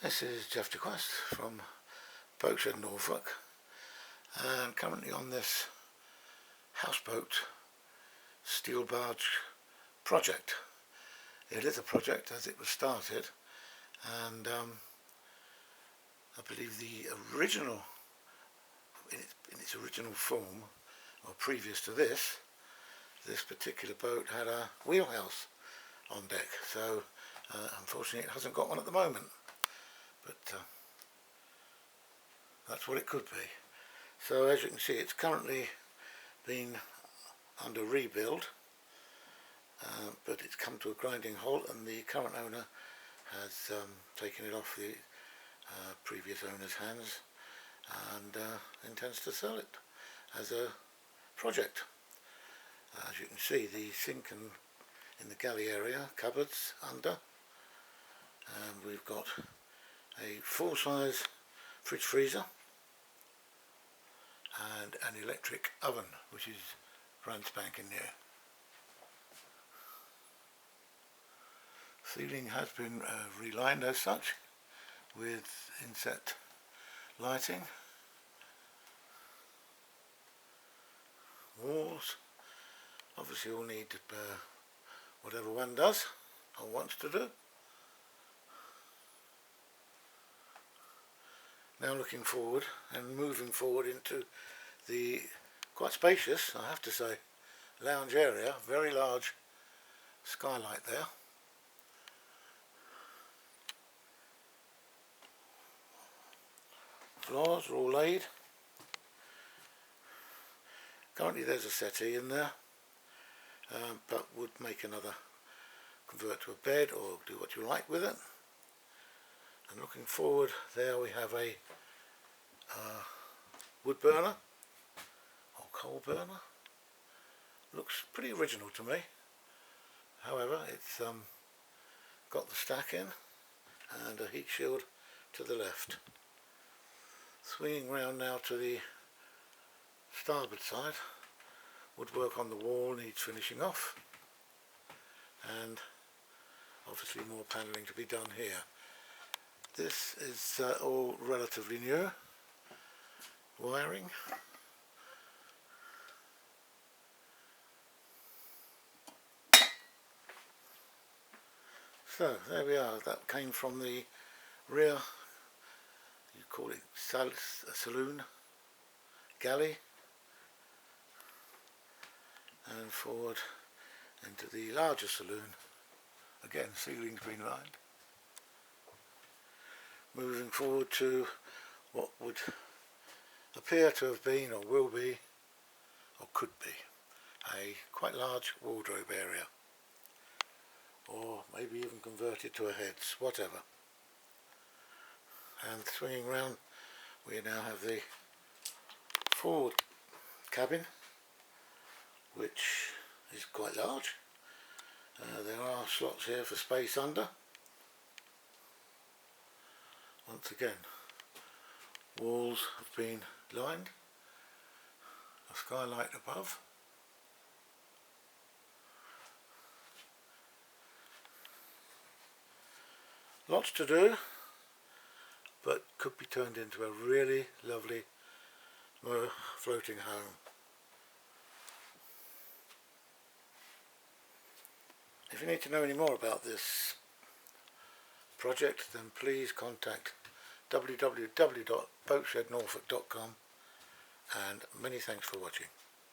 This is Jeff DeQuest from Boatshed, Norfolk, and currently on this houseboat steel barge project. It is a project as it was started, and I believe the original, in its original form, or previous to this particular boat had a wheelhouse on deck, so unfortunately it hasn't got one at the moment. But that's what it could be. So as you can see, it's currently been under rebuild, but it's come to a grinding halt, and the current owner has taken it off the previous owner's hands and intends to sell it as a project. As you can see, the sink and in the galley area, cupboards under, and we've got a full-size fridge freezer and an electric oven, which is brand spanking new. Ceiling has been relined as such with inset lighting. Walls obviously all need whatever one does or wants to do. Now looking forward and moving forward into the quite spacious, I have to say, lounge area, very large skylight there. Floors are all laid. Currently there's a settee in there, but would make another, convert to a bed or do what you like with it. And looking forward there we have a wood burner or coal burner. Looks pretty original to me. However, it's got the stack in and a heat shield to the left. Swinging round now to the starboard side, woodwork on the wall needs finishing off, and obviously more panelling to be done here. This is all relatively new wiring. So there we are. That came from the rear, you call it saloon, galley, and forward into the larger saloon. Again, ceiling's been lined. Moving forward to what would appear to have been, or will be, or could be, a quite large wardrobe area, or maybe even converted to a heads, whatever. And swinging round, we now have the forward cabin, which is quite large. There are slots here for space under. Once again, walls have been lined, a skylight above. Lots to do, but could be turned into a really lovely floating home. If you need to know any more about this project, then please contact www.boatshednorfolk.com, and many thanks for watching.